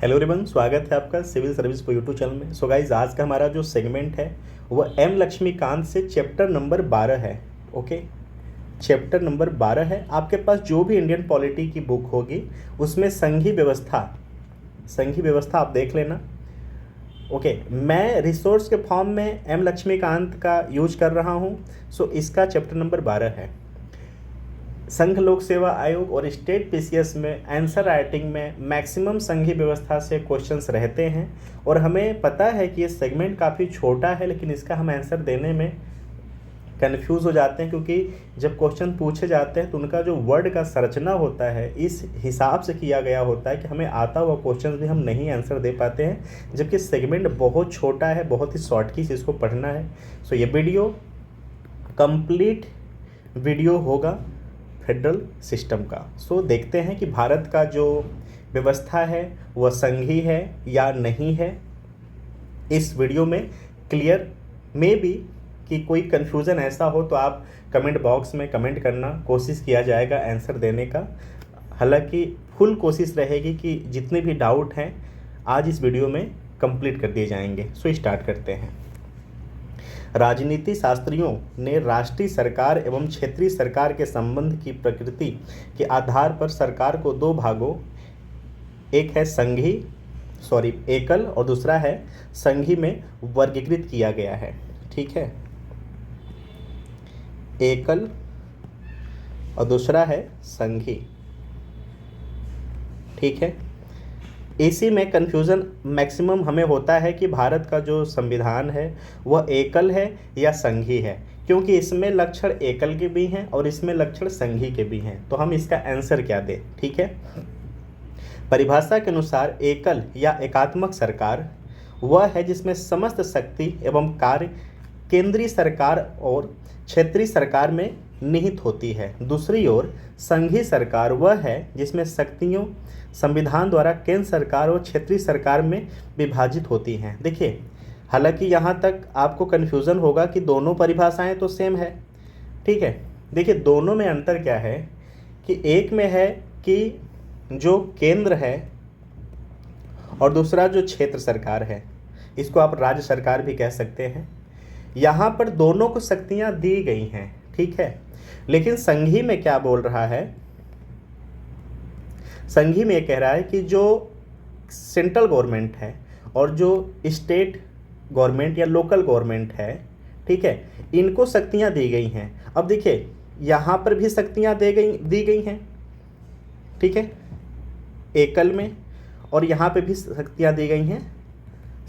Hello everyone, स्वागत है आपका सिविल सर्विस को यूट्यूब चैनल में। सो गाइज, आज का हमारा जो सेगमेंट है वह एम लक्ष्मीकांत से चैप्टर नंबर 12 है। ओके, चैप्टर नंबर 12 है। आपके पास जो भी इंडियन पॉलिटी की बुक होगी उसमें संघीय व्यवस्था आप देख लेना। ओके, मैं रिसोर्स के फॉर्म में एम लक्ष्मीकांत का यूज कर रहा हूँ। सो इसका चैप्टर नंबर 12 है। संघ लोक सेवा आयोग और स्टेट पीसीएस में आंसर राइटिंग में मैक्सिमम संघीय व्यवस्था से क्वेश्चंस रहते हैं और हमें पता है कि ये सेगमेंट काफ़ी छोटा है, लेकिन इसका हम आंसर देने में कंफ्यूज हो जाते हैं, क्योंकि जब क्वेश्चन पूछे जाते हैं तो उनका जो वर्ड का संरचना होता है इस हिसाब से किया गया होता है कि हमें आता हुआ क्वेश्चन भी हम नहीं आंसर दे पाते हैं, जबकि सेगमेंट बहुत छोटा है, बहुत ही शॉर्ट की इसको पढ़ना है। सो ये वीडियो कंप्लीट वीडियो होगा फेडरल सिस्टम का। सो देखते हैं कि भारत का जो व्यवस्था है वह संघीय है या नहीं है। इस वीडियो में क्लियर में भी कि कोई कन्फ्यूज़न ऐसा हो तो आप कमेंट बॉक्स में कमेंट करना, कोशिश किया जाएगा आंसर देने का। हालांकि फुल कोशिश रहेगी कि जितने भी डाउट हैं आज इस वीडियो में कंप्लीट कर दिए जाएंगे। सो स्टार्ट करते हैं। राजनीति शास्त्रियों ने राष्ट्रीय सरकार एवं क्षेत्रीय सरकार के संबंध की प्रकृति के आधार पर सरकार को दो भागों, एक है एकल और दूसरा है संघीय में वर्गीकृत किया गया है। ठीक है, एकल और दूसरा है संघीय। ठीक है, इसी में कन्फ्यूज़न मैक्सिमम हमें होता है कि भारत का जो संविधान है वह एकल है या संघीय है, क्योंकि इसमें लक्षण एकल के भी हैं और इसमें लक्षण संघीय के भी हैं। तो हम इसका आंसर क्या दें? ठीक है, परिभाषा के अनुसार एकल या एकात्मक सरकार वह है जिसमें समस्त शक्ति एवं कार्य केंद्रीय सरकार और क्षेत्रीय सरकार में निहित होती है। दूसरी ओर संघीय सरकार वह है जिसमें शक्तियों संविधान द्वारा केंद्र सरकार और क्षेत्रीय सरकार में विभाजित होती हैं। देखिए, हालांकि यहाँ तक आपको कन्फ्यूज़न होगा कि दोनों परिभाषाएं तो सेम है। ठीक है, देखिए दोनों में अंतर क्या है कि एक में है कि जो केंद्र है और दूसरा जो क्षेत्र सरकार है, इसको आप राज्य सरकार भी कह सकते हैं। यहाँ पर दोनों को शक्तियाँ दी गई हैं। ठीक है, लेकिन संघीय में क्या बोल रहा है? संघीय में ये कह रहा है कि जो सेंट्रल गवर्नमेंट है और जो स्टेट गवर्नमेंट या लोकल गवर्नमेंट है, ठीक है, इनको शक्तियाँ दी गई हैं। अब देखिए, यहाँ पर भी शक्तियाँ दी गई हैं। ठीक है, एकल में, और यहाँ पे भी शक्तियाँ दी गई हैं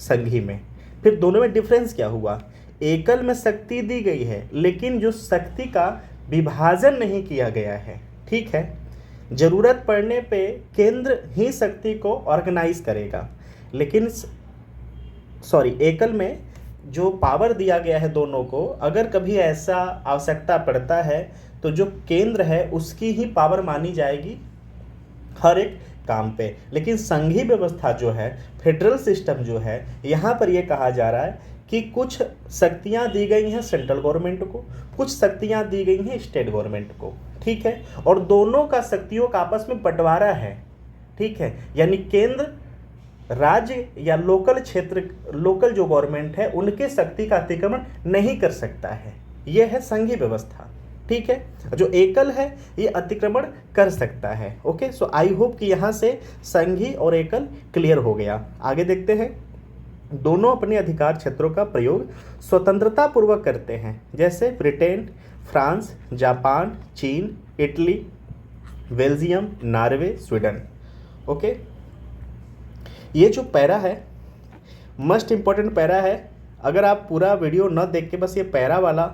संघीय में। फिर दोनों में डिफरेंस क्या हुआ? एकल में शक्ति दी गई है, लेकिन जो शक्ति का विभाजन नहीं किया गया है। ठीक है, जरूरत पड़ने पे केंद्र ही शक्ति को ऑर्गेनाइज करेगा, लेकिन एकल में जो पावर दिया गया है दोनों को, अगर कभी ऐसा आवश्यकता पड़ता है तो जो केंद्र है उसकी ही पावर मानी जाएगी हर एक काम पे। लेकिन संघीय व्यवस्था जो है, फेडरल सिस्टम जो है, यहाँ पर ये कहा जा रहा है कि कुछ शक्तियाँ दी गई हैं सेंट्रल गवर्नमेंट को, कुछ शक्तियाँ दी गई हैं स्टेट गवर्नमेंट को। ठीक है, और दोनों का शक्तियों का आपस में बंटवारा है। ठीक है, यानी केंद्र, राज्य या लोकल जो गवर्नमेंट है उनके शक्ति का अतिक्रमण नहीं कर सकता है। यह है संघीय व्यवस्था। ठीक है, जो एकल है ये अतिक्रमण कर सकता है। ओके, सो आई होप कि यहाँ से संघीय और एकल क्लियर हो गया। आगे देखते हैं। दोनों अपने अधिकार क्षेत्रों का प्रयोग स्वतंत्रता पूर्वक करते हैं, जैसे ब्रिटेन, फ्रांस, जापान, चीन, Italy, Belgium, Norway, Sweden. Okay, ये जो पैरा है मस्ट इम्पॉर्टेंट पैरा है। अगर आप पूरा वीडियो न देख के बस ये पैरा वाला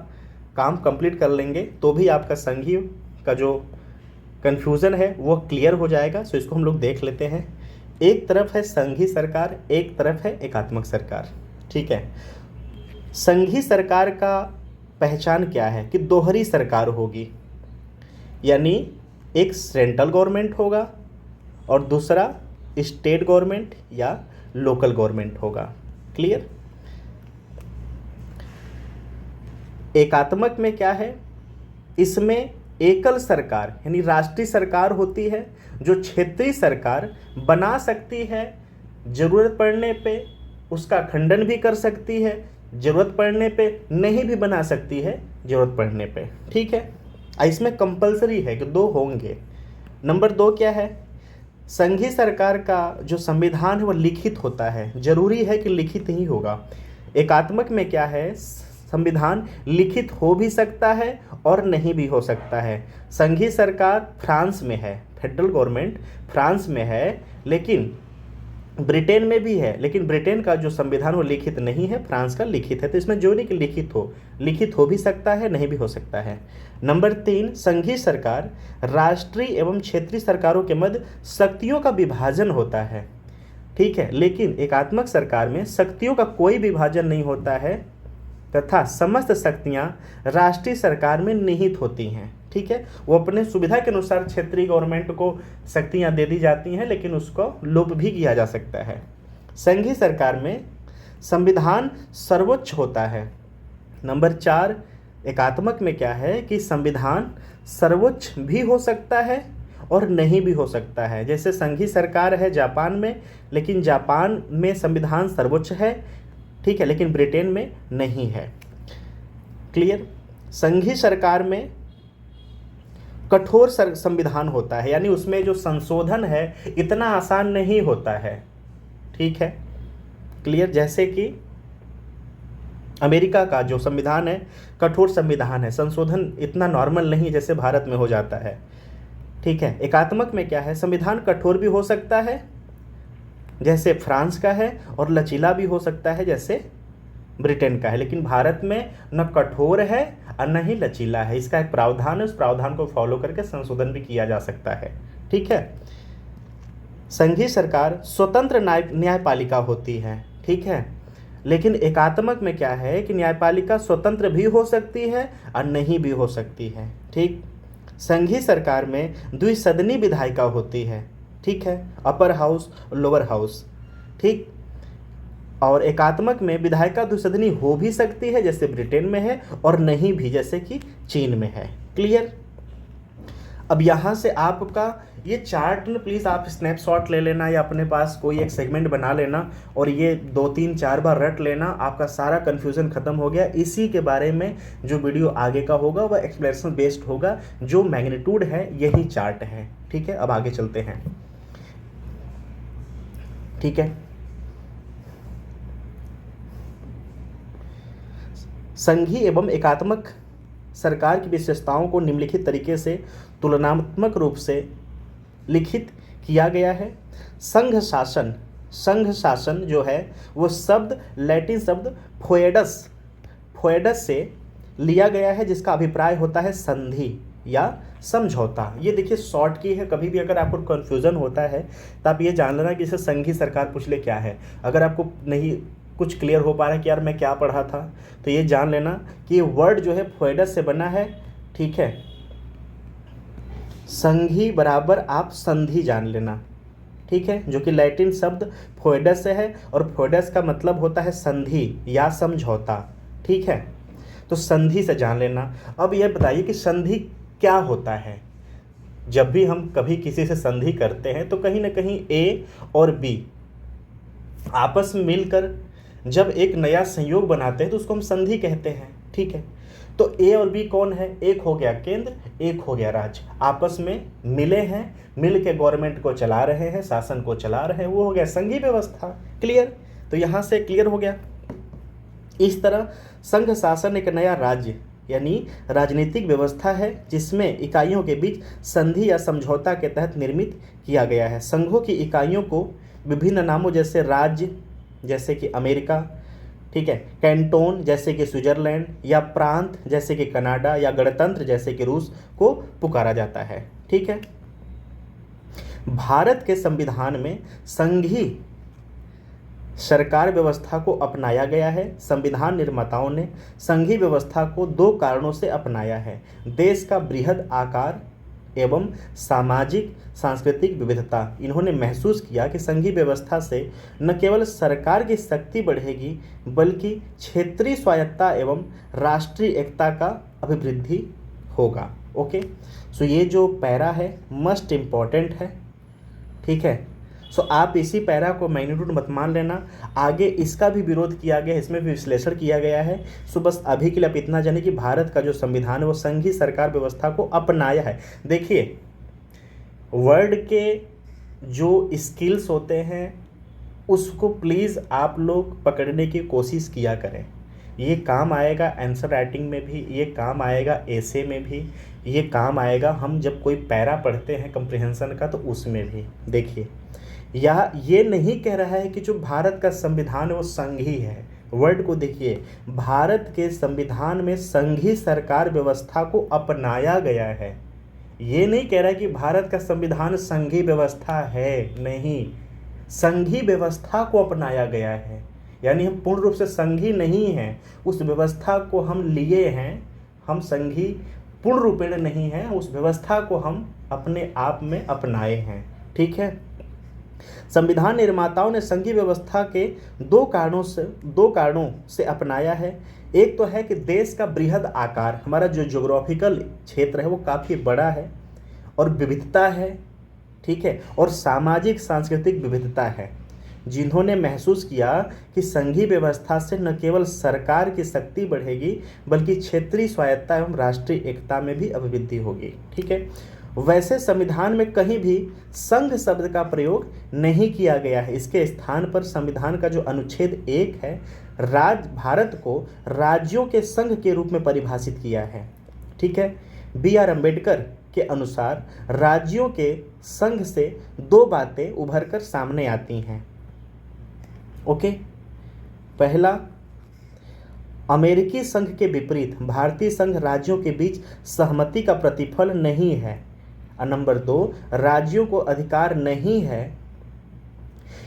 काम कंप्लीट कर लेंगे तो भी आपका संघीय का जो कन्फ्यूज़न है वो क्लियर हो जाएगा। सो इसको हम लोग देख लेते हैं। एक तरफ है संघीय सरकार, एक तरफ है एकात्मक सरकार। ठीक है, संघीय सरकार का पहचान क्या है कि दोहरी सरकार होगी, यानी एक सेंट्रल गवर्नमेंट होगा और दूसरा स्टेट गवर्नमेंट या लोकल गवर्नमेंट होगा। क्लियर? एकात्मक में क्या है? इसमें एकल सरकार यानी राष्ट्रीय सरकार होती है जो क्षेत्रीय सरकार बना सकती है ज़रूरत पड़ने पे उसका खंडन भी कर सकती है, ज़रूरत पड़ने पे नहीं भी बना सकती है ज़रूरत पड़ने पे। ठीक है, इसमें कंपलसरी है कि 2 होंगे। नंबर 2 क्या है, संघीय सरकार का जो संविधान है वो लिखित होता है, जरूरी है कि लिखित ही होगा। एकात्मक में क्या है, संविधान लिखित हो भी सकता है और नहीं भी हो सकता है। संघीय सरकार फ्रांस में है, फेडरल गवर्नमेंट फ्रांस में है, लेकिन ब्रिटेन में भी है, लेकिन ब्रिटेन का जो संविधान वो लिखित नहीं है, फ्रांस का लिखित है। तो इसमें जो नहीं कि लिखित हो भी सकता है, नहीं भी हो सकता है। नंबर 3, संघीय सरकार राष्ट्रीय एवं क्षेत्रीय सरकारों के मध्य शक्तियों का विभाजन होता है। ठीक है, लेकिन एकात्मक सरकार में शक्तियों का कोई विभाजन नहीं होता है तथा समस्त शक्तियां राष्ट्रीय सरकार में निहित होती हैं। ठीक है, वो अपने सुविधा के अनुसार क्षेत्रीय गवर्नमेंट को शक्तियां दे दी जाती हैं, लेकिन उसको लोप भी किया जा सकता है। संघीय सरकार में संविधान सर्वोच्च होता है। नंबर 4, एकात्मक में क्या है कि संविधान सर्वोच्च भी हो सकता है और नहीं भी हो सकता है। जैसे संघीय सरकार है जापान में, लेकिन जापान में संविधान सर्वोच्च है, ठीक है, लेकिन ब्रिटेन में नहीं है। क्लियर। संघीय सरकार में कठोर संविधान होता है, यानी उसमें जो संशोधन है इतना आसान नहीं होता है। ठीक है, क्लियर। जैसे कि अमेरिका का जो संविधान है कठोर संविधान है, संशोधन इतना नॉर्मल नहीं जैसे भारत में हो जाता है। ठीक है, एकात्मक में क्या है, संविधान कठोर भी हो सकता है जैसे फ्रांस का है और लचीला भी हो सकता है जैसे ब्रिटेन का है, लेकिन भारत में न कठोर है और न ही लचीला है। इसका एक प्रावधान है, उस प्रावधान को फॉलो करके संशोधन भी किया जा सकता है। ठीक है, संघीय सरकार स्वतंत्र न्यायपालिका होती है। ठीक है, लेकिन एकात्मक में क्या है कि न्यायपालिका स्वतंत्र भी हो सकती है और नहीं भी हो सकती है। ठीक, संघीय सरकार में द्विसदनी विधायिका होती है। ठीक है, अपर हाउस और लोअर हाउस। ठीक, और एकात्मक में विधायिका द्विसदनी हो भी सकती है जैसे ब्रिटेन में है और नहीं भी जैसे कि चीन में है। क्लियर। अब यहाँ से आपका ये चार्ट में प्लीज़ आप स्नैपशॉट ले लेना या अपने पास कोई एक सेगमेंट बना लेना और ये 2 3 4 बार रट लेना, आपका सारा कन्फ्यूज़न खत्म हो गया। इसी के बारे में जो वीडियो आगे का होगा वह एक्सप्लेनेशन बेस्ड होगा, जो मैग्नीट्यूड है यही चार्ट है। ठीक है, अब आगे चलते हैं। ठीक है, संघीय एवं एकात्मक सरकार की विशेषताओं को निम्नलिखित तरीके से तुलनात्मक रूप से लिखित किया गया है। संघ शासन जो है वो शब्द लैटिन शब्द फोएडस से लिया गया है, जिसका अभिप्राय होता है संधि या समझौता। ये देखिए शॉर्ट की है, कभी भी अगर आपको कन्फ्यूज़न होता है तो आप ये जान लेना कि इसे संघीय सरकार पूछ ले क्या है। अगर आपको नहीं कुछ क्लियर हो पा रहा है कि यार मैं क्या पढ़ा था, तो ये जान लेना कि ये वर्ड जो है फोएडस से बना है। ठीक है, संघी बराबर आप संधि जान लेना। ठीक है, जो कि लैटिन शब्द फोएडस से है और फोएडस का मतलब होता है संधि या समझौता। ठीक है, तो संधि से जान लेना। अब यह बताइए कि संधि क्या होता है। जब भी हम कभी किसी से संधि करते हैं तो कहीं ना कहीं ए और बी आपस में मिलकर जब एक नया संयोग बनाते हैं तो उसको हम संधि कहते हैं। ठीक है, तो ए और बी कौन है, एक हो गया केंद्र, एक हो गया राज्य, आपस में मिले हैं, मिल के गवर्नमेंट को चला रहे हैं, शासन को चला रहे हैं, वो हो गया संघीय व्यवस्था। क्लियर, तो यहाँ से क्लियर हो गया। इस तरह संघ शासन एक नया राज्य यानी राजनीतिक व्यवस्था है जिसमें इकाइयों के बीच संधि या समझौता के तहत निर्मित किया गया है। संघों की इकाइयों को विभिन्न नामों जैसे राज्य जैसे कि अमेरिका, ठीक है, कैंटोन जैसे कि स्विट्जरलैंड, या प्रांत जैसे कि कनाडा, या गणतंत्र जैसे कि रूस को पुकारा जाता है। ठीक है, भारत के संविधान में संघीय सरकार व्यवस्था को अपनाया गया है। संविधान निर्माताओं ने संघीय व्यवस्था को 2 कारणों से अपनाया है। देश का बृहद आकार एवं सामाजिक सांस्कृतिक विविधता। इन्होंने महसूस किया कि संघीय व्यवस्था से न केवल सरकार की शक्ति बढ़ेगी बल्कि क्षेत्रीय स्वायत्तता एवं राष्ट्रीय एकता का अभिवृद्धि होगा। ओके, सो ये जो पैरा है मस्ट इम्पॉर्टेंट है। ठीक है, सो आप इसी पैरा को मैग्नीट्यूड मत मान लेना, आगे इसका भी विरोध किया गया है, इसमें भी विश्लेषण किया गया है। सो बस अभी के लिए आप इतना जानिए कि भारत का जो संविधान है वो संघीय सरकार व्यवस्था को अपनाया है। देखिए, वर्ड के जो स्किल्स होते हैं उसको प्लीज़ आप लोग पकड़ने की कोशिश किया करें। ये काम आएगा आंसर राइटिंग में भी, ये काम आएगा एसे में भी, ये काम आएगा हम जब कोई पैरा पढ़ते हैं कंप्रिहेंशन का तो उसमें भी। देखिए, यह ये नहीं कह रहा है कि जो भारत का संविधान है वो संघीय है। वर्ड को देखिए, भारत के संविधान में संघीय सरकार व्यवस्था को अपनाया गया है। ये नहीं कह रहा है कि भारत का संविधान संघीय व्यवस्था है, नहीं, संघीय व्यवस्था को अपनाया गया है। यानी हम पूर्ण रूप से संघीय नहीं हैं, उस व्यवस्था को हम लिए हैं, हम संघीय पूर्ण रूपेण नहीं हैं, उस व्यवस्था को हम अपने आप में अपनाए हैं। ठीक है, संविधान निर्माताओं ने संघीय व्यवस्था के दो कारणों से अपनाया है। एक तो है कि देश का बृहद आकार, हमारा जो ज्योग्राफिकल क्षेत्र है वो काफ़ी बड़ा है और विविधता है, ठीक है, और सामाजिक सांस्कृतिक विविधता है, जिन्होंने महसूस किया कि संघीय व्यवस्था से न केवल सरकार की शक्ति बढ़ेगी बल्कि क्षेत्रीय स्वायत्ता एवं राष्ट्रीय एकता में भी अभिवृद्धि होगी। ठीक है, वैसे संविधान में कहीं भी संघ शब्द का प्रयोग नहीं किया गया है। इसके स्थान पर संविधान का जो अनुच्छेद 1 है, भारत को राज्यों के संघ के रूप में परिभाषित किया है। ठीक है, B.R. अम्बेडकर के अनुसार राज्यों के संघ से दो बातें उभरकर सामने आती हैं। ओके, पहला, अमेरिकी संघ के विपरीत भारतीय संघ राज्यों के बीच सहमति का प्रतिफल नहीं है। और नंबर 2, राज्यों को अधिकार नहीं है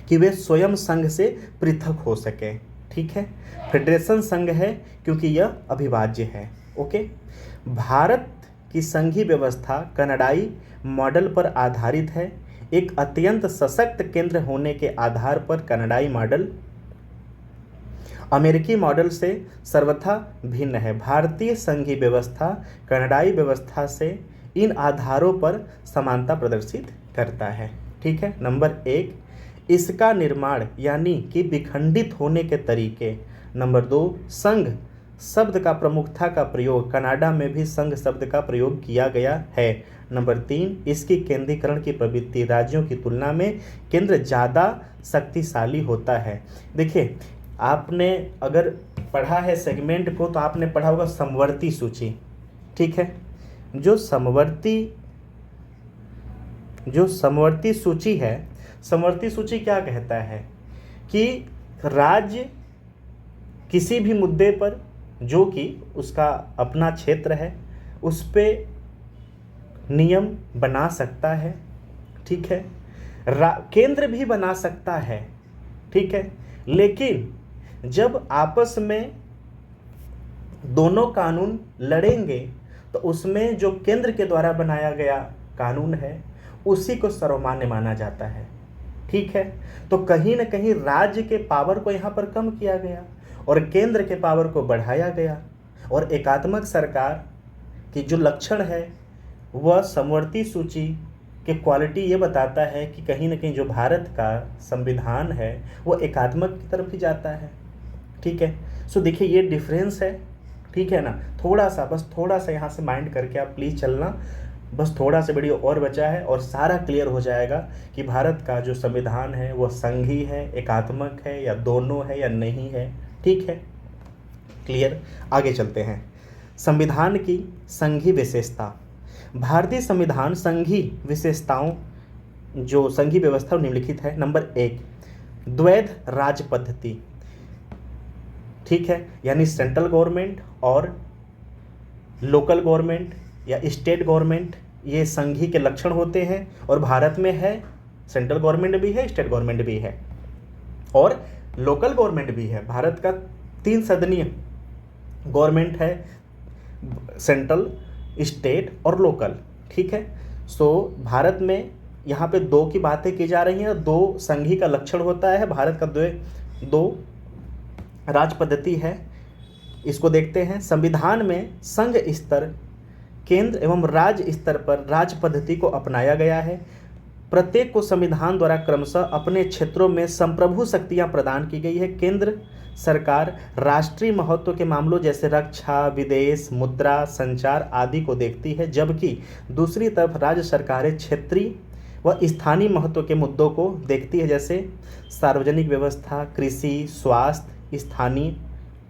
कि वे स्वयं संघ से पृथक हो सके। ठीक है, फेडरेशन संघ है क्योंकि यह अविभाज्य है। ओके, भारत की संघीय व्यवस्था कनाडाई मॉडल पर आधारित है। एक अत्यंत सशक्त केंद्र होने के आधार पर कनाडाई मॉडल अमेरिकी मॉडल से सर्वथा भिन्न है। भारतीय संघीय व्यवस्था कनाडाई व्यवस्था से इन आधारों पर समानता प्रदर्शित करता है। ठीक है, नंबर 1, इसका निर्माण यानी कि विखंडित होने के तरीके। नंबर 2, संघ शब्द का प्रमुखता का प्रयोग, कनाडा में भी संघ शब्द का प्रयोग किया गया है। नंबर 3, इसकी केंद्रीकरण की प्रवृत्ति, राज्यों की तुलना में केंद्र ज़्यादा शक्तिशाली होता है। देखिए, आपने अगर पढ़ा है सेगमेंट को तो आपने पढ़ा होगा समवर्ती सूची। ठीक है, जो समवर्ती सूची है, समवर्ती सूची क्या कहता है कि राज्य किसी भी मुद्दे पर जो कि उसका अपना क्षेत्र है उस पे नियम बना सकता है। ठीक है, केंद्र भी बना सकता है। ठीक है, लेकिन जब आपस में दोनों कानून लड़ेंगे तो उसमें जो केंद्र के द्वारा बनाया गया कानून है उसी को सर्वमान्य माना जाता है। ठीक है, तो कहीं ना कहीं राज्य के पावर को यहाँ पर कम किया गया और केंद्र के पावर को बढ़ाया गया। और एकात्मक सरकार की जो लक्षण है वह समवर्ती सूची के क्वालिटी ये बताता है कि कहीं ना कहीं जो भारत का संविधान है वो एकात्मक की तरफ ही जाता है। ठीक है, सो देखिए ये डिफरेंस है। ठीक है ना, थोड़ा सा यहाँ से माइंड करके आप प्लीज़ चलना, बस थोड़ा सा वीडियो और बचा है और सारा क्लियर हो जाएगा कि भारत का जो संविधान है वो संघीय है, एकात्मक है या दोनों है या नहीं है। ठीक है, क्लियर। आगे चलते हैं। संविधान की संघीय विशेषता। भारतीय संविधान संघीय विशेषताओं, जो संघीय व्यवस्था निम्नलिखित है। नंबर 1, द्वैध राज पद्धति। ठीक है, यानी सेंट्रल गवर्नमेंट और लोकल गवर्नमेंट या स्टेट गवर्नमेंट, ये संघीय के लक्षण होते हैं। और भारत में है, सेंट्रल गवर्नमेंट भी है, स्टेट गवर्नमेंट भी है और लोकल गवर्नमेंट भी है। भारत का 3 सदनीय गवर्नमेंट है, सेंट्रल, स्टेट और लोकल। ठीक है, सो भारत में यहाँ पे 2 की बातें की जा रही हैं। 2 संघीय का लक्षण होता है। भारत का 2 राज पद्धति है। इसको देखते हैं। संविधान में संघ स्तर, केंद्र एवं राज्य स्तर पर राज पद्धति को अपनाया गया है। प्रत्येक को संविधान द्वारा क्रमशः अपने क्षेत्रों में संप्रभु शक्तियां प्रदान की गई है। केंद्र सरकार राष्ट्रीय महत्व के मामलों जैसे रक्षा, विदेश, मुद्रा, संचार आदि को देखती है, जबकि दूसरी तरफ राज्य सरकारें क्षेत्रीय व स्थानीय महत्व के मुद्दों को देखती है, जैसे सार्वजनिक व्यवस्था, कृषि, स्वास्थ्य, स्थानीय।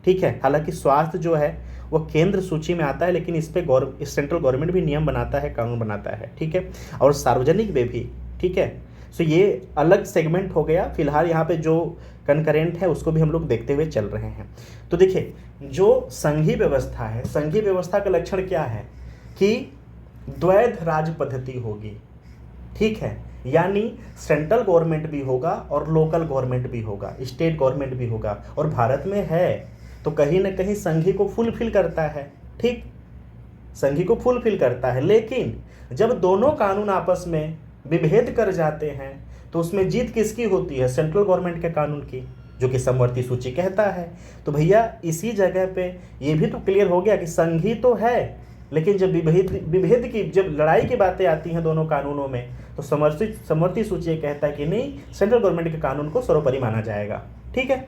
ठीक है, हालांकि स्वास्थ्य जो है वो केंद्र सूची में आता है, लेकिन इस पे सेंट्रल गवर्नमेंट भी नियम बनाता है, कानून बनाता है। ठीक है, और सार्वजनिक में भी। ठीक है, सो ये अलग सेगमेंट हो गया। फिलहाल यहाँ पे जो कंकरेंट है उसको भी हम लोग देखते हुए चल रहे हैं। तो देखिए, जो संघीय व्यवस्था है, संघीय व्यवस्था का लक्षण क्या है कि द्वैध राज पद्धति होगी। ठीक है, यानी सेंट्रल गवर्नमेंट भी होगा और लोकल गवर्नमेंट भी होगा, स्टेट गवर्नमेंट भी होगा। और भारत में है तो कहीं ना कहीं संघीय को फुलफिल करता है। ठीक, संघीय को फुलफिल करता है, लेकिन जब दोनों कानून आपस में विभेद कर जाते हैं तो उसमें जीत किसकी होती है? सेंट्रल गवर्नमेंट के कानून की, जो कि समवर्ती सूची कहता है। तो भैया इसी जगह पे ये भी तो क्लियर हो गया कि संघीय तो है, लेकिन जब विभेद की, जब लड़ाई की बातें आती हैं दोनों कानूनों में, तो समवर्ती सूची कहता है कि नहीं, सेंट्रल गवर्नमेंट के कानून को सर्वोपरि माना जाएगा। ठीक है,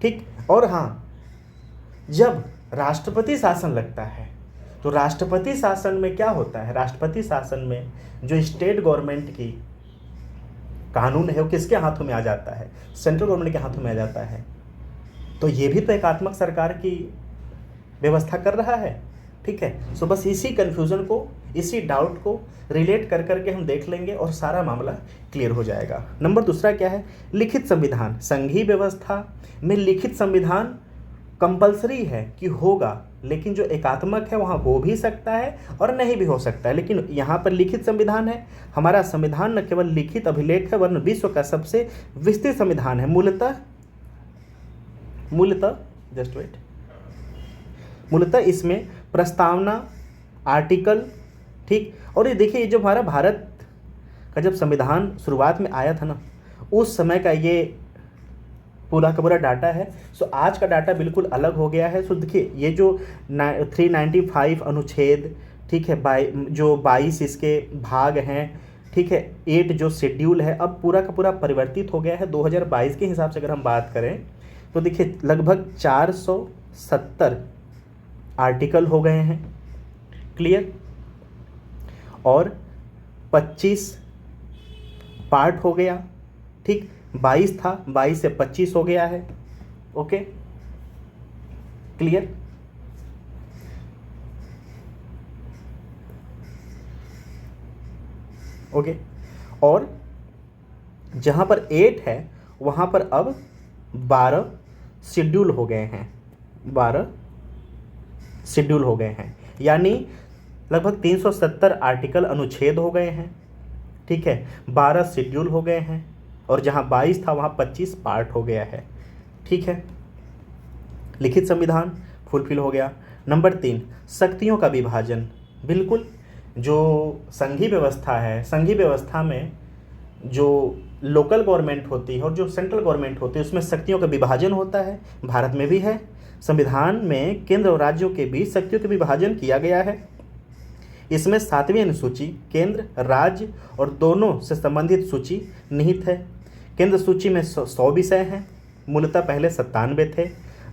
ठीक। और हाँ, जब राष्ट्रपति शासन लगता है तो राष्ट्रपति शासन में क्या होता है? राष्ट्रपति शासन में जो स्टेट गवर्नमेंट की कानून है वो किसके हाथों में आ जाता है? सेंट्रल गवर्नमेंट के हाथों में आ जाता है। तो ये भी तो एकात्मक सरकार की व्यवस्था कर रहा है। ठीक है, सो बस इसी कन्फ्यूज़न को, इसी डाउट को रिलेट कर करके हम देख लेंगे और सारा मामला क्लियर हो जाएगा। नंबर दूसरा क्या है? लिखित संविधान। संघीय व्यवस्था में लिखित संविधान कंपलसरी है कि होगा, लेकिन जो एकात्मक है वहाँ हो भी सकता है और नहीं भी हो सकता है। लेकिन यहाँ पर लिखित संविधान है। हमारा संविधान न केवल लिखित अभिलेख है, वरन विश्व का सबसे विस्तृत संविधान है। मूलतः इसमें प्रस्तावना, आर्टिकल, ठीक। और ये देखिए, ये जो हमारा भारत का जब संविधान शुरुआत में आया था ना, उस समय का ये पूरा का पूरा डाटा है। सो आज का डाटा बिल्कुल अलग हो गया है। सो देखिए, ये जो 395 अनुच्छेद, ठीक है, जो 22 इसके भाग हैं, ठीक है, 8 जो शेड्यूल है, अब पूरा का पूरा परिवर्तित हो गया है। 2022 के हिसाब से अगर हम बात करें तो देखिए लगभग 470 आर्टिकल हो गए हैं। क्लियर? और 25 पार्ट हो गया। ठीक, 22 था, 22 से 25 हो गया है। Okay, clear? ओके, और जहां पर 8 है वहां पर अब 12 शेड्यूल हो गए हैं। 12 शेड्यूल हो गए हैं, यानी लगभग 370 आर्टिकल अनुच्छेद हो गए हैं। ठीक है, 12 शेड्यूल हो गए हैं, और जहां 22 था वहां 25 पार्ट हो गया है। ठीक है, लिखित संविधान फुलफिल हो गया। नंबर 3, शक्तियों का विभाजन। बिल्कुल, जो संघीय व्यवस्था है, संघीय व्यवस्था में जो लोकल गवर्नमेंट होती है और जो सेंट्रल गवर्नमेंट होती है उसमें शक्तियों का विभाजन होता है। भारत में भी है। संविधान में केंद्र और राज्यों के बीच शक्तियों का विभाजन किया गया है। इसमें 7वीं अनुसूची केंद्र, राज्य और दोनों से संबंधित सूची निहित है। केंद्र सूची में 100 विषय हैं, मूलतः पहले 97 थे।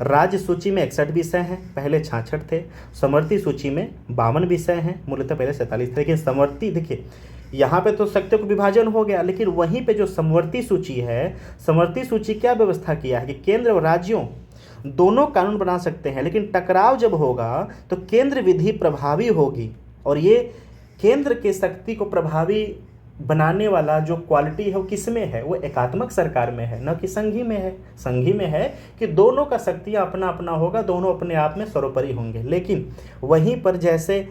राज्य सूची में 61 विषय हैं, पहले 66 थे। समवर्ती सूची में 52 विषय हैं, मूलतः पहले 47 थे। लेकिन समवर्ती, देखिए यहाँ पे तो शक्तियों का विभाजन हो गया, लेकिन वहीं पे जो समवर्ती सूची है, समवर्ती सूची क्या व्यवस्था किया है कि केंद्र और राज्यों दोनों कानून बना सकते हैं, लेकिन टकराव जब होगा तो केंद्र विधि प्रभावी होगी। और ये केंद्र के शक्ति को प्रभावी बनाने वाला जो क्वालिटी है वो किस में है? वो एकात्मक सरकार में है, न कि संघी में है। संघी में है कि दोनों का शक्तियाँ अपना अपना होगा, दोनों अपने आप में सर्वोपरि होंगे। लेकिन वहीं पर जैसे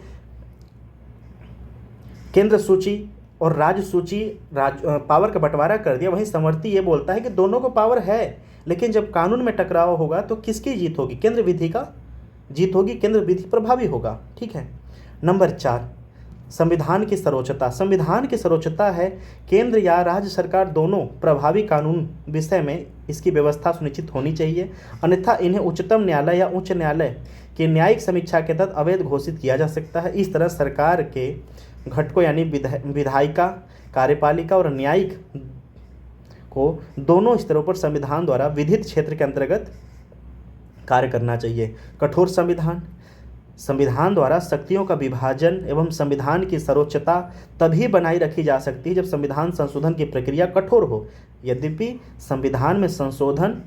केंद्र सूची और राज्य सूची पावर का बंटवारा कर दिया, वहीं समवर्ती ये बोलता है कि दोनों को पावर है, लेकिन जब कानून में टकराव होगा तो किसकी जीत होगी? केंद्र विधि का जीत होगी, केंद्र विधि प्रभावी होगा। ठीक है। नंबर 4, संविधान की सर्वोच्चता। संविधान की सर्वोच्चता है केंद्र या राज्य सरकार दोनों प्रभावी कानून विषय में इसकी व्यवस्था सुनिश्चित होनी चाहिए, अन्यथा इन्हें उच्चतम न्यायालय या उच्च न्यायालय की न्यायिक समीक्षा के तहत अवैध घोषित किया जा सकता है। इस तरह सरकार के घटकों यानी विधायिका कार्यपालिका और न्यायिक को दोनों स्तरों पर संविधान द्वारा विधित क्षेत्र के अंतर्गत कार्य करना चाहिए। कठोर संविधान, संविधान द्वारा शक्तियों का विभाजन एवं संविधान की सर्वोच्चता तभी बनाए रखी जा सकती है जब संविधान संशोधन की प्रक्रिया कठोर हो। यद्यपि संविधान में संशोधन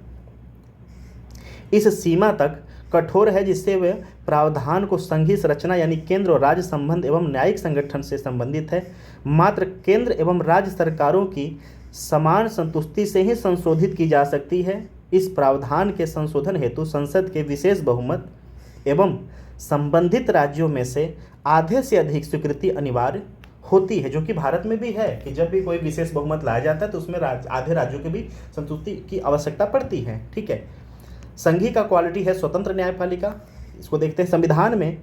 इस सीमा तक कठोर है जिससे वह प्रावधान को संघीय संरचना यानी केंद्र और राज्य संबंध एवं न्यायिक संगठन से संबंधित है, मात्र केंद्र एवं राज्य सरकारों की समान संतुष्टि से ही संशोधित की जा सकती है। इस प्रावधान के संशोधन हेतु संसद के विशेष बहुमत एवं संबंधित राज्यों में से आधे से अधिक स्वीकृति अनिवार्य होती है, जो कि भारत में भी है कि जब भी कोई विशेष बहुमत लाया जाता है तो उसमें आधे राज्यों की भी संतुष्टि की आवश्यकता पड़ती है। ठीक है। संघीय का क्वालिटी है स्वतंत्र न्यायपालिका। इसको देखते हैं। संविधान में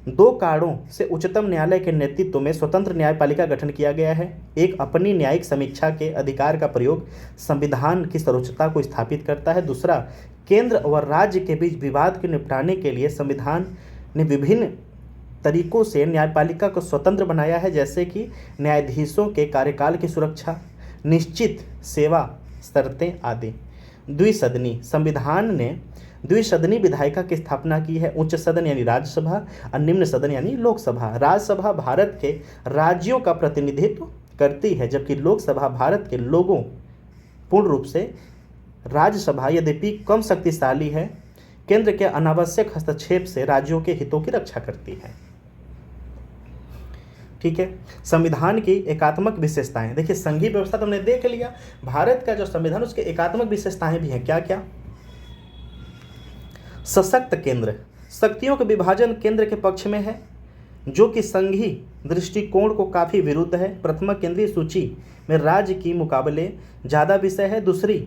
2 कारणों से उच्चतम न्यायालय के नेतृत्व में स्वतंत्र न्यायपालिका गठन किया गया है। एक, अपनी न्यायिक समीक्षा के अधिकार का प्रयोग संविधान की सर्वोच्चता को स्थापित करता है। दूसरा, केंद्र और राज्य के बीच विवाद के निपटाने के लिए संविधान ने विभिन्न तरीकों से न्यायपालिका को स्वतंत्र बनाया है, जैसे कि न्यायाधीशों के कार्यकाल की सुरक्षा, निश्चित सेवा शर्तें आदि। द्विसदनी, संविधान ने द्विसदनी विधायिका की स्थापना की है। उच्च सदन यानी राज्यसभा और निम्न सदन यानी लोकसभा। राज्यसभा भारत के राज्यों का प्रतिनिधित्व करती है, जबकि लोकसभा भारत के लोगों पूर्ण रूप से। राज्यसभा यद्यपि कम शक्तिशाली है, केंद्र के अनावश्यक हस्तक्षेप से राज्यों के हितों की रक्षा करती है। ठीक है। संविधान की एकात्मक विशेषताएं। देखिए, संघीय व्यवस्था तो हमने देख लिया, भारत का जो संविधान उसके एकात्मक विशेषताएं भी हैं। क्या क्या? सशक्त केंद्र, शक्तियों का विभाजन केंद्र के पक्ष में है, जो कि संघीय दृष्टिकोण को काफी विरुद्ध है। प्रथम, केंद्रीय सूची में राज्य की मुकाबले ज़्यादा विषय है। दूसरी,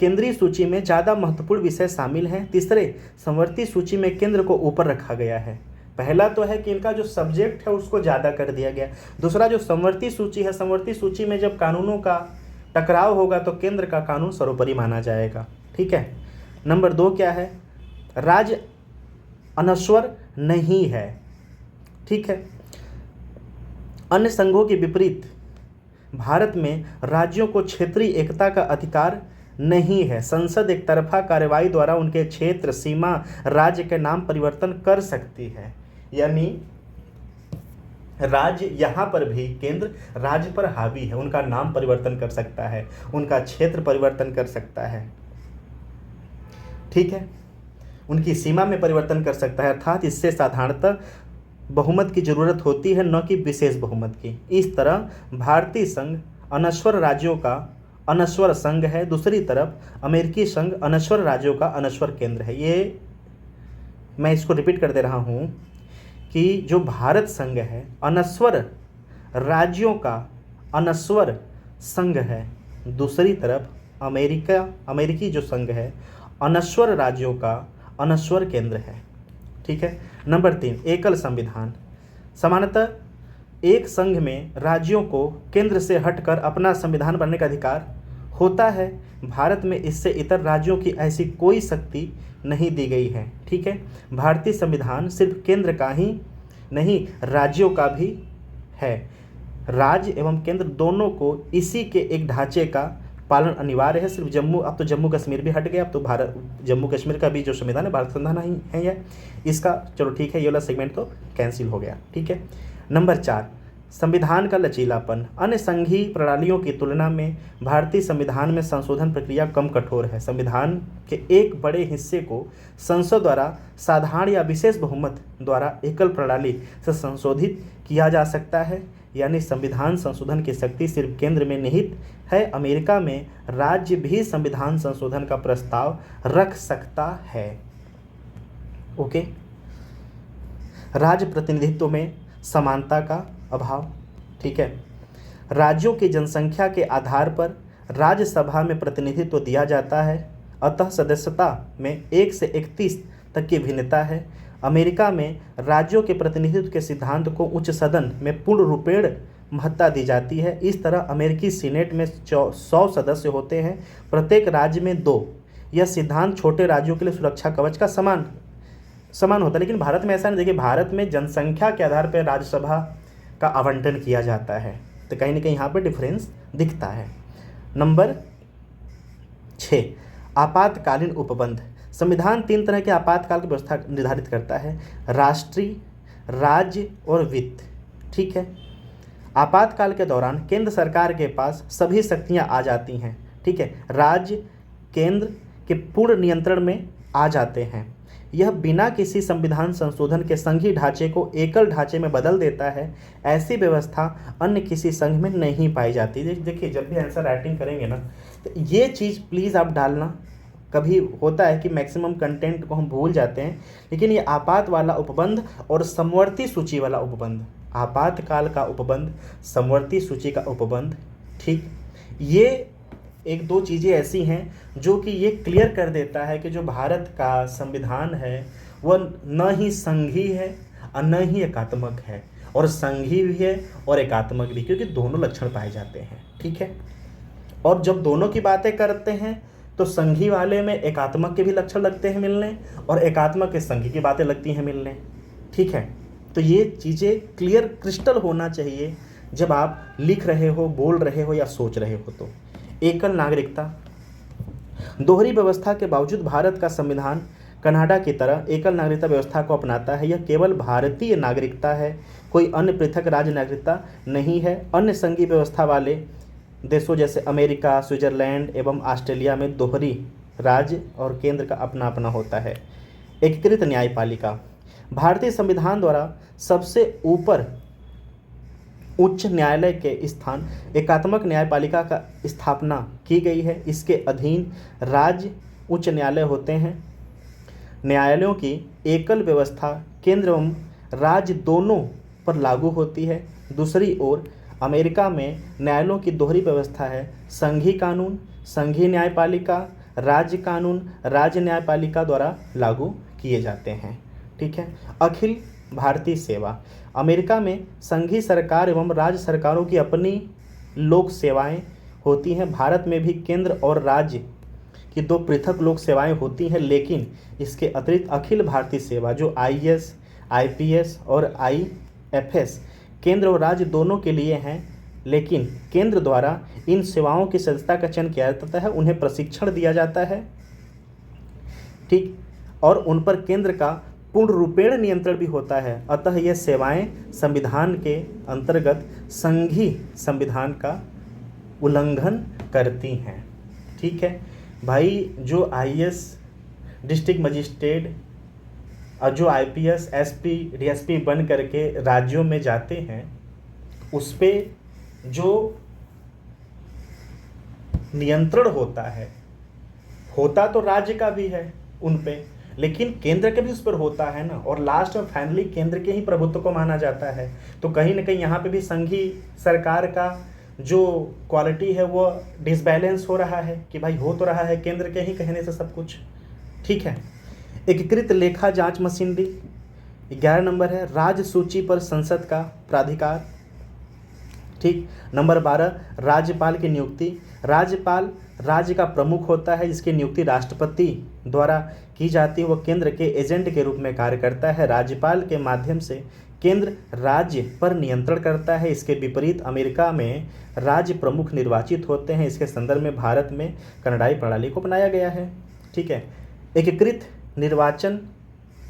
केंद्रीय सूची में ज़्यादा महत्वपूर्ण विषय शामिल हैं। तीसरे, समवर्ती सूची में केंद्र को ऊपर रखा गया है। पहला तो है कि इनका जो सब्जेक्ट है उसको ज़्यादा कर दिया गया। दूसरा, जो समवर्ती सूची है, समवर्ती सूची में जब कानूनों का टकराव होगा तो केंद्र का कानून सर्वोपरि माना जाएगा। ठीक है। नंबर 2 क्या है? राज्य अनश्वर नहीं है। ठीक है। अन्य संघों के विपरीत भारत में राज्यों को क्षेत्रीय एकता का अधिकार नहीं है। संसद एक तरफा कार्रवाई द्वारा उनके क्षेत्र, सीमा, राज्य के नाम परिवर्तन कर सकती है। यानी राज्य यहाँ पर भी केंद्र राज्य पर हावी है, उनका नाम परिवर्तन कर सकता है, उनका क्षेत्र परिवर्तन कर सकता है। ठीक है। उनकी सीमा में परिवर्तन कर सकता है, अर्थात इससे साधारणतः बहुमत की जरूरत होती है, न कि विशेष बहुमत की। इस तरह भारतीय संघ अनश्वर राज्यों का अनश्वर संघ है। दूसरी तरफ अमेरिकी संघ अनश्वर राज्यों का अनश्वर केंद्र है। ये मैं इसको रिपीट कर दे रहा हूँ कि जो भारत संघ है अनश्वर राज्यों का अनश्वर संघ है। दूसरी तरफ अमेरिकी जो संघ है अनश्वर राज्यों का अनश्वर केंद्र है। ठीक है। नंबर 3, एकल संविधान। सामान्यतः एक संघ में राज्यों को केंद्र से हटकर अपना संविधान बनाने का अधिकार होता है। भारत में इससे इतर राज्यों की ऐसी कोई शक्ति नहीं दी गई है। ठीक है। भारतीय संविधान सिर्फ केंद्र का ही नहीं राज्यों का भी है। राज्य एवं केंद्र दोनों को इसी के एक ढांचे का पालन अनिवार्य है। सिर्फ अब तो जम्मू कश्मीर भी हट गया, अब तो जम्मू कश्मीर का भी जो संविधान है भारत संविधान ही है यह इसका। चलो ठीक है, ये वाला सेगमेंट तो कैंसिल हो गया। ठीक है। नंबर 4, संविधान का लचीलापन। अन्य संघीय प्रणालियों की तुलना में भारतीय संविधान में संशोधन प्रक्रिया कम कठोर है। संविधान के एक बड़े हिस्से को संसद द्वारा साधारण या विशेष बहुमत द्वारा एकल प्रणाली से संशोधित किया जा सकता है। यानी संविधान संशोधन की शक्ति सिर्फ केंद्र में निहित है। अमेरिका में राज्य भी संविधान संशोधन का प्रस्ताव रख सकता है। ओके। राज्य प्रतिनिधित्व में समानता का अभाव। ठीक है। राज्यों की जनसंख्या के आधार पर राज्यसभा में प्रतिनिधित्व दिया जाता है, अतः सदस्यता में 1 से 31 तक की भिन्नता है। अमेरिका में राज्यों के प्रतिनिधित्व के सिद्धांत को उच्च सदन में पूर्ण रूपेण महत्ता दी जाती है। इस तरह अमेरिकी सीनेट में 100 सदस्य होते हैं, प्रत्येक राज्य में 2। यह सिद्धांत छोटे राज्यों के लिए सुरक्षा कवच का समान होता है। लेकिन भारत में ऐसा नहीं। देखिए, भारत में जनसंख्या के आधार पर राज्यसभा का आवंटन किया जाता है। तो कहीं ना कहीं यहाँ पर डिफरेंस दिखता है। नंबर 6, आपातकालीन उपबंध। संविधान 3 तरह के आपातकाल की व्यवस्था निर्धारित करता है, राष्ट्रीय, राज्य और वित्त। ठीक है, आपातकाल के दौरान केंद्र सरकार के पास सभी शक्तियां आ जाती हैं। ठीक है, राज्य केंद्र के पूर्ण नियंत्रण में आ जाते हैं। यह बिना किसी संविधान संशोधन के संघीय ढांचे को एकल ढांचे में बदल देता है। ऐसी व्यवस्था अन्य किसी संघ में नहीं पाई जाती। देखिए, जब भी आंसर राइटिंग करेंगे ना, तो ये चीज़ प्लीज़ आप डालना। कभी होता है कि मैक्सिमम कंटेंट को हम भूल जाते हैं, लेकिन ये आपात वाला उपबंध और समवर्ती सूची वाला उपबंध, आपातकाल का उपबंध, समवर्ती सूची का उपबंध, ठीक, ये 1-2 चीज़ें ऐसी हैं जो कि ये क्लियर कर देता है कि जो भारत का संविधान है वह न ही संघीय है और न ही एकात्मक है, और संघीय भी है और एकात्मक भी, क्योंकि दोनों लक्षण पाए जाते हैं। ठीक है, और जब दोनों की बातें करते हैं तो संघीय वाले में एकात्मक के भी लक्षण लगते हैं मिलने, और एकात्मक के संघीय की बातें लगती हैं मिलने। ठीक है, तो ये चीज़ें क्लियर क्रिस्टल होना चाहिए जब आप लिख रहे हो, बोल रहे हो या सोच रहे हो। तो एकल नागरिकता, दोहरी व्यवस्था के बावजूद भारत का संविधान कनाडा की तरह एकल नागरिकता व्यवस्था को अपनाता है। यह केवल भारतीय नागरिकता है, कोई अन्य पृथक राज्य नागरिकता नहीं है। अन्य संघीय व्यवस्था वाले देशों जैसे अमेरिका, स्विट्जरलैंड एवं ऑस्ट्रेलिया में दोहरी राज्य और केंद्र का अपना अपना होता है। एकीकृत न्यायपालिका, भारतीय संविधान द्वारा सबसे ऊपर उच्च न्यायालय के स्थान एकात्मक न्यायपालिका का स्थापना की गई है। इसके अधीन राज्य उच्च न्यायालय होते हैं। न्यायालयों की एकल व्यवस्था केंद्र एवं राज्य दोनों पर लागू होती है। दूसरी ओर अमेरिका में न्यायालयों की दोहरी व्यवस्था है, संघीय कानून, संघीय न्यायपालिका, राज्य कानून, राज्य न्यायपालिका द्वारा लागू किए जाते हैं। ठीक है, अखिल भारतीय सेवा, अमेरिका में संघीय सरकार एवं राज्य सरकारों की अपनी लोक सेवाएं होती हैं। भारत में भी केंद्र और राज्य की 2 पृथक लोक सेवाएं होती हैं, लेकिन इसके अतिरिक्त अखिल भारतीय सेवा जो IAS, IPS और IFS केंद्र और राज्य दोनों के लिए हैं, लेकिन केंद्र द्वारा इन सेवाओं की सदस्यता का चयन किया जाता है, उन्हें प्रशिक्षण दिया जाता है। ठीक, और उन पर केंद्र का पूर्ण रूपेण नियंत्रण भी होता है। अतः ये सेवाएं संविधान के अंतर्गत संघीय संविधान का उल्लंघन करती हैं। ठीक है भाई, जो IAS डिस्ट्रिक्ट मजिस्ट्रेट और जो IPS SP DSP बन करके राज्यों में जाते हैं, उस पे जो नियंत्रण होता तो राज्य का भी है उन पे, लेकिन केंद्र के भी उस पर होता है ना, और लास्ट में फाइनली केंद्र के ही प्रभुत्व को माना जाता है। तो कहीं ना कहीं यहाँ पे भी संघीय सरकार का जो क्वालिटी है वो डिसबैलेंस हो रहा है कि भाई हो तो रहा है केंद्र के ही कहने से सब कुछ। ठीक है, एकीकृत लेखा जांच मशीनरी 11 नंबर है, राज्य सूची पर संसद का प्राधिकार। ठीक, नंबर 12 राज्यपाल की नियुक्ति, राज्यपाल राज्य का प्रमुख होता है, जिसकी नियुक्ति राष्ट्रपति द्वारा की जाती है। वह केंद्र के एजेंट के रूप में कार्य करता है। राज्यपाल के माध्यम से केंद्र राज्य पर नियंत्रण करता है। इसके विपरीत अमेरिका में राज्य प्रमुख निर्वाचित होते हैं। इसके संदर्भ में भारत में कनाडाई प्रणाली को अपनाया गया है। ठीक है, एकीकृत निर्वाचन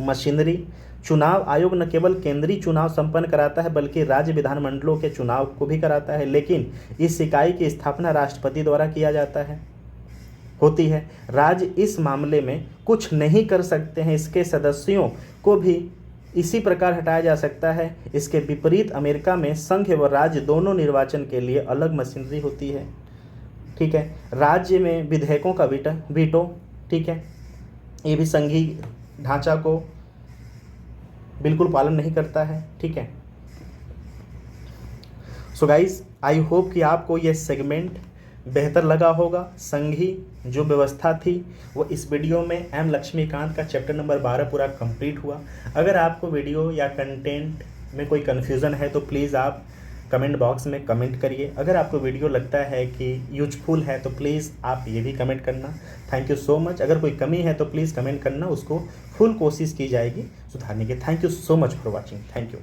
मशीनरी, चुनाव आयोग न केवल केंद्रीय चुनाव संपन्न कराता है बल्कि राज्य विधानमंडलों के चुनाव को भी कराता है, लेकिन इस इकाई की स्थापना राष्ट्रपति द्वारा किया जाता है होती है। राज्य इस मामले में कुछ नहीं कर सकते हैं, इसके सदस्यों को भी इसी प्रकार हटाया जा सकता है। इसके विपरीत अमेरिका में संघ व राज्य दोनों निर्वाचन के लिए अलग मशीनरी होती है। ठीक है, राज्य में विधेयकों का वीटो, ठीक है, ये भी संघीय ढांचा को बिल्कुल पालन नहीं करता है। ठीक है, सो गाइज आई होप कि आपको ये सेगमेंट बेहतर लगा होगा। संघीय जो व्यवस्था थी वो इस वीडियो में एम लक्ष्मीकांत का चैप्टर नंबर 12 पूरा कंप्लीट हुआ। अगर आपको वीडियो या कंटेंट में कोई कन्फ्यूज़न है तो प्लीज़ आप कमेंट बॉक्स में कमेंट करिए। अगर आपको वीडियो लगता है कि यूजफुल है तो प्लीज़ आप ये भी कमेंट करना। Thank you so much. अगर कोई कमी है तो प्लीज़ कमेंट करना, उसको फुल कोशिश की जाएगी सुधारने की। Thank you so much for watching. Thank you.